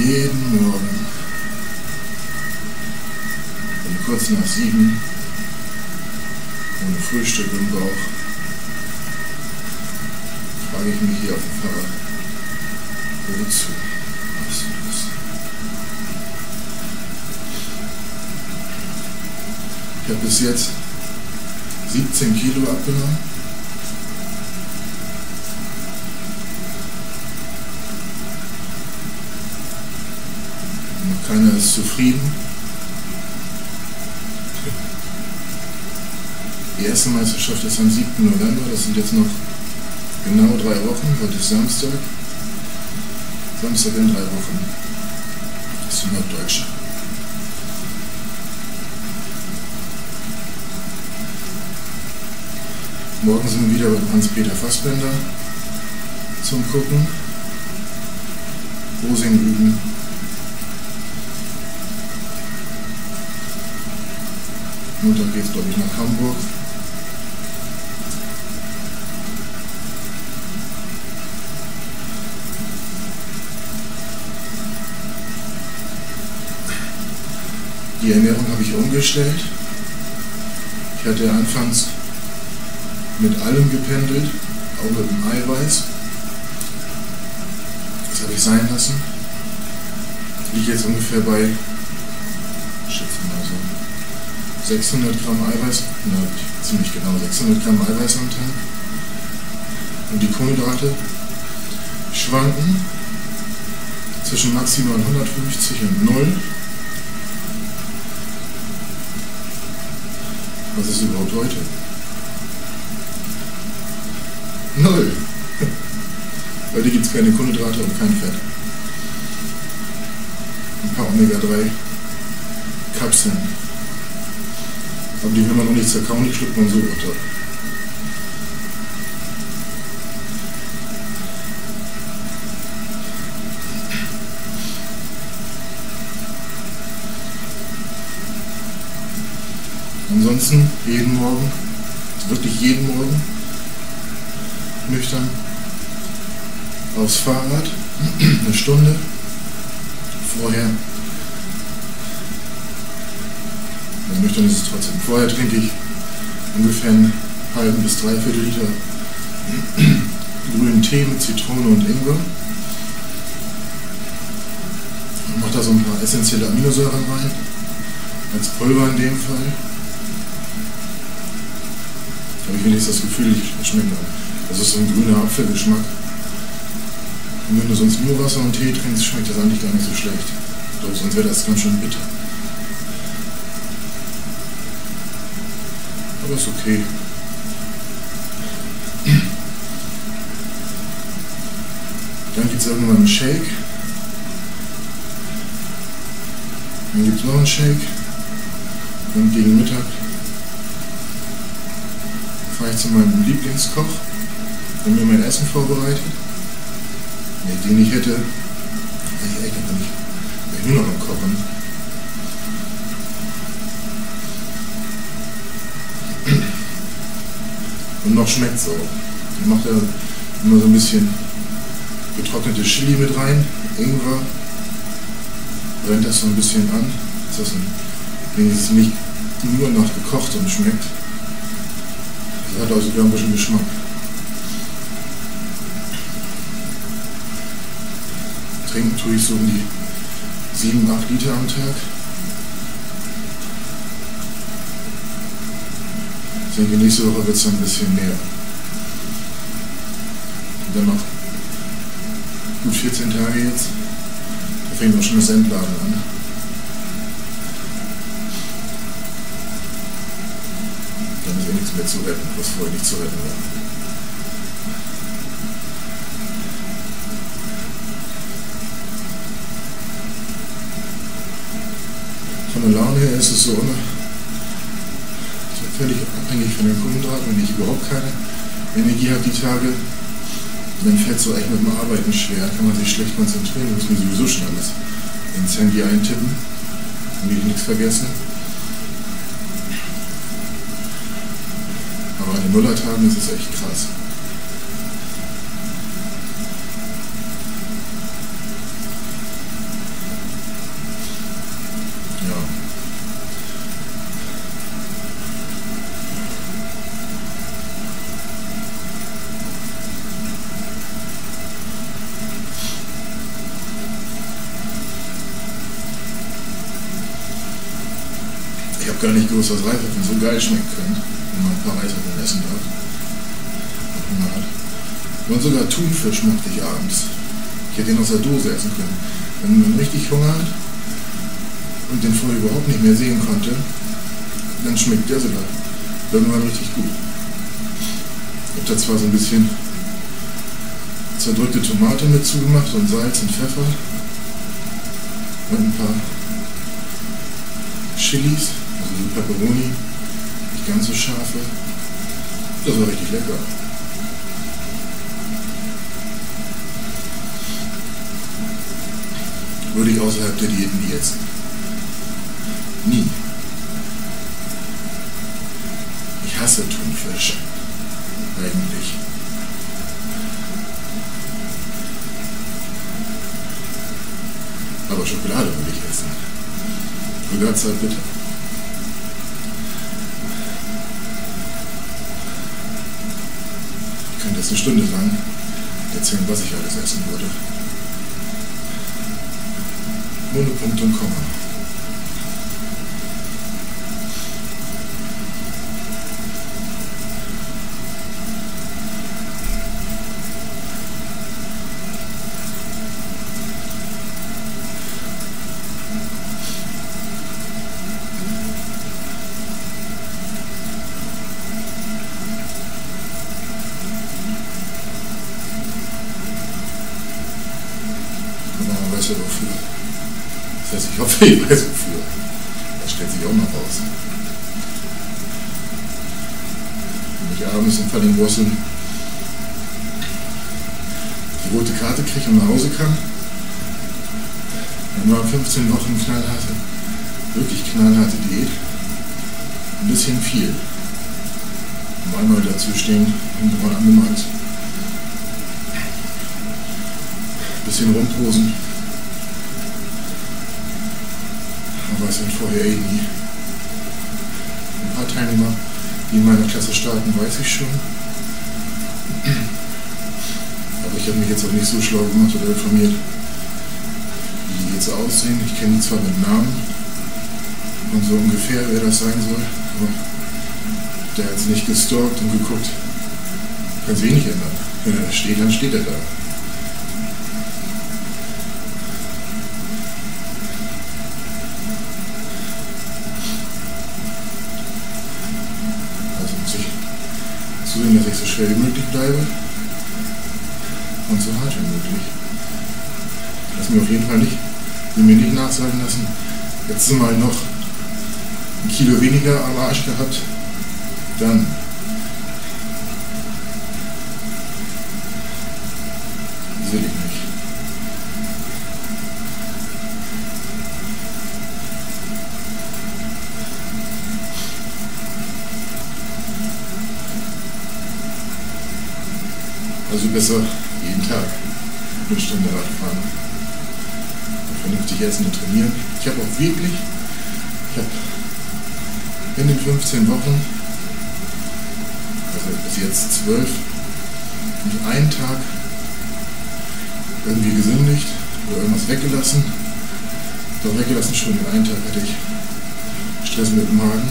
Jeden Morgen um kurz nach 7, ohne Frühstück im Bauch, frage ich mich hier auf dem Fahrrad, wozu machst du das? Ich habe bis jetzt 17 Kilo abgenommen. Noch keiner ist zufrieden. Die erste Meisterschaft ist am 7. November, das sind jetzt noch genau 3 Wochen. Heute ist Samstag. Samstag in 3 Wochen. Das ist Norddeutsche. Morgen sind wir wieder beim Hans-Peter Fassbender zum Gucken. Posing üben. Montag geht es, glaube ich, nach Hamburg. Die Ernährung habe ich umgestellt. Ich hatte anfangs mit allem gependelt, auch mit dem Eiweiß. Das habe ich sein lassen. Liege jetzt ungefähr bei, schätze mal so, 600 Gramm Eiweiß, ziemlich genau 600 Gramm Eiweiß am Tag. Und die Kohlenhydrate schwanken zwischen maximal 150 und 0. Was ist überhaupt heute? 0. Heute gibt es keine Kohlenhydrate und kein Fett. Ein paar Omega-3 Kapseln. Aber die will man noch nicht zerkauen, die schluckt man so runter. Ansonsten jeden Morgen, wirklich jeden Morgen, nüchtern aufs Fahrrad, eine Stunde vorher. Ja, nüchtern ist es trotzdem. Vorher trinke ich ungefähr einen halben bis 3/4 Liter grünen Tee mit Zitrone und Ingwer. Und mache da so ein paar essentielle Aminosäuren rein, als Pulver in dem Fall. Da habe ich wenigstens das Gefühl, ich schmecke an. Das ist so ein grüner Apfelgeschmack. Und wenn du sonst nur Wasser und Tee trinkst, schmeckt das eigentlich gar nicht so schlecht. Doch, sonst wäre das ganz schön bitter. Aber ist okay. Dann gibt es irgendwann einen Shake. Dann gibt es noch einen Shake. Und gegen Mittag fahre ich zu meinem Lieblingskoch, der mir mein Essen vorbereitet. Wenn ich den nicht hätte, wäre ich nur noch am Kochen. Und noch schmeckt es auch. Ich mache da immer so ein bisschen getrocknete Chili mit rein, Ingwer, brennt das so ein bisschen an, dass das wenigstens nicht nur nach gekochtem schmeckt. Das hat auch sogar ein bisschen Geschmack. Trinken tue ich so um die 7, 8 Liter am Tag. Ich denke, nächste Woche wird es dann ein bisschen mehr. Und dann noch gut 14 Tage jetzt. Da fängt auch schon das Entladen an. Dann ist eh nichts mehr zu retten, was vorher nicht zu retten war. Von der Laune her ist es so völlig abhängig von den Kohlenhydraten. Wenn ich überhaupt keine Energie habe die Tage, dann fällt es so echt mit dem Arbeiten schwer, kann man sich schlecht konzentrieren, muss man sowieso schon alles ins Handy eintippen, damit ich nichts vergesse. Aber an den Nullertagen ist es echt krass. Ich habe gar nicht gewusst, dass Reishähnchen so geil schmecken können, wenn man ein paar Reishähnchen essen darf. Und Hunger hat. Und sogar Thunfisch mochte ich abends. Ich hätte ihn aus der Dose essen können. Wenn man richtig Hunger hat und den vorher überhaupt nicht mehr sehen konnte, dann schmeckt der sogar irgendwann richtig gut. Ich habe da zwar so ein bisschen zerdrückte Tomate mit zugemacht und Salz und Pfeffer und ein paar Chilis, also so Peperoni, nicht ganz so scharfe. Das war richtig lecker. Würde ich außerhalb der Diäten nie essen. Nie. Ich hasse Thunfisch. Eigentlich. Aber Schokolade würde ich essen. Sogar Zartbitter. Ich könnte jetzt eine Stunde lang erzählen, was ich alles essen würde. Ohne Punkt und Komma. Aber man weiß ja wofür. Das heißt, ich hoffe, ich weiß wofür. Das stellt sich auch noch raus. Wenn ich abends in Fallingrossen die rote Karte kriege und nach Hause kann, dann waren 15 Wochen knallharte, wirklich knallharte Diät. Ein bisschen viel. Um einmal dazu stehen und dran angemalt. Ein bisschen rumposen. Man weiß dann vorher eh nie. Ein paar Teilnehmer, die in meiner Klasse starten, weiß ich schon. Aber ich habe mich jetzt auch nicht so schlau gemacht oder informiert, wie die jetzt aussehen. Ich kenne die zwar mit Namen und so ungefähr, wer das sein soll, aber der hat es nicht gestalkt und geguckt. Kann sich eh nicht ändern. Wenn er da steht, dann steht er da. Zusehen, dass ich so schwer wie möglich bleibe und so hart wie möglich. Lass mir auf jeden Fall nicht, will mir nicht nachsagen lassen, jetzt mal noch ein Kilo weniger am Arsch gehabt, dann will ich nicht. Also besser jeden Tag eine Stunde Radfahren. Vernünftig essen und trainieren. Ich habe auch wirklich, in den 15 Wochen, also bis jetzt 12, nicht einen Tag irgendwie gesündigt oder irgendwas weggelassen. Doch weggelassen schon, in einem Tag hatte ich Stress mit dem Magen,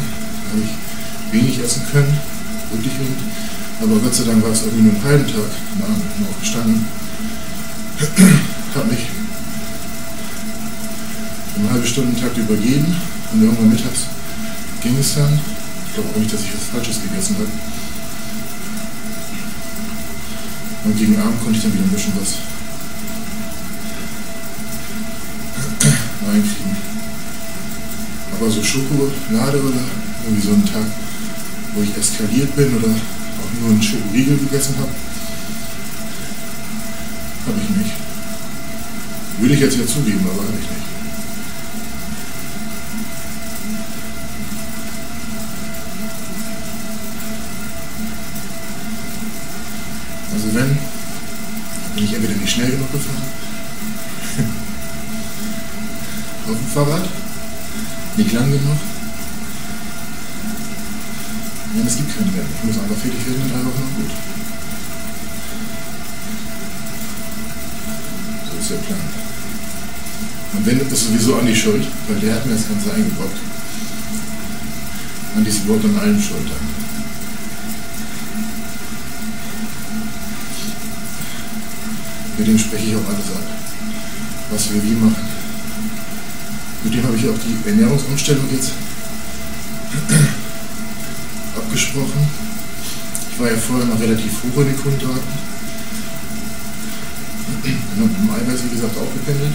habe ich wenig essen können, wirklich wenig. Aber Gott sei Dank war es irgendwie nur einen halben Tag. Am Abend bin ich aufgestanden, habe mich einen halben Stundentakt übergeben und irgendwann mittags ging es dann. Ich glaube auch nicht, dass ich was Falsches gegessen habe. Und gegen Abend konnte ich dann wieder ein bisschen was reinkriegen. Aber so Schokolade oder irgendwie so einen Tag, wo ich eskaliert bin oder auch nur einen Schokoriegel gegessen habe ich nicht. Würde ich jetzt ja zugeben, aber habe ich nicht. Also wenn, bin ich entweder nicht schnell genug gefahren, auf dem Fahrrad, nicht lang genug. Nein, es gibt keine Werte. Ich muss einfach fertig werden in 3 Wochen und gut. So ist der Plan. Und wenn, ist sowieso Andi schuld, weil der hat mir das Ganze eingebrockt. an diesem Wort an allen Schultern. Mit dem spreche ich auch alles ab, was wir wie machen. Mit dem habe ich auch die Ernährungsumstellung jetzt abgesprochen. Ich war ja vorher noch relativ hoch in den Kohlenhydraten und habe mit dem Eiweiß, wie gesagt, auch gependelt.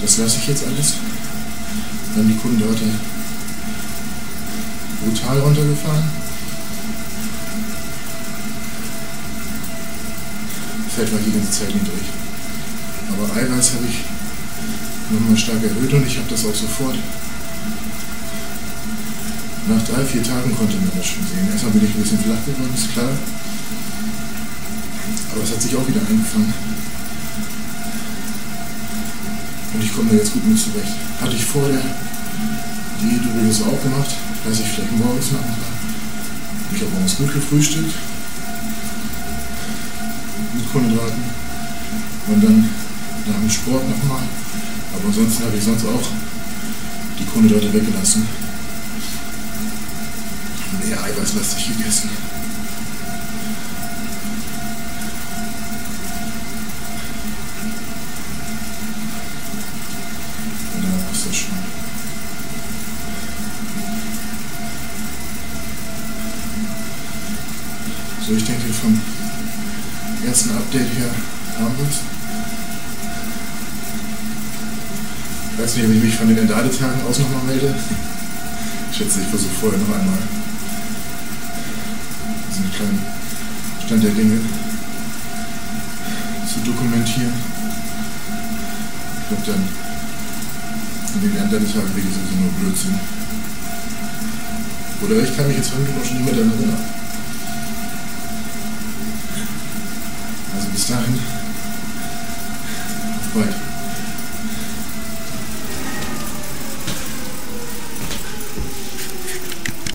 Das lasse ich jetzt alles. Dann die Kohlenhydrate brutal runtergefahren. Fett war die ganze Zeit niedrig. Aber Eiweiß habe ich nochmal stark erhöht und ich habe das auch sofort. Nach 3-4 Tagen konnte man das schon sehen. Erstmal bin ich ein bisschen flach geworden, ist klar. Aber es hat sich auch wieder eingefangen. Und ich komme da jetzt gut mit zurecht. Hatte ich vor der Diät übrigens auch gemacht, dass ich vielleicht morgens machen kann. Ich habe morgens gut gefrühstückt. Mit Kohlenhydraten. Und dann nach dem Sport nochmal. Aber ansonsten habe ich sonst auch die Kohlenhydrate weggelassen. Und eher eiweißlastig gegessen. Und dann passt das schon. So, ich denke vom ersten Update her haben wir es. Ich weiß nicht, ob ich mich von den Entadetagen aus nochmal melde. Ich schätze, ich versuche vorher noch einmal diesen kleinen Stand der Dinge zu dokumentieren. Ich glaube dann, in den Entadetagen wirklich sowieso nur Blödsinn. Oder ich kann mich jetzt wirklich auch schon nicht mehr daran erinnern. Also bis dahin, auf bald.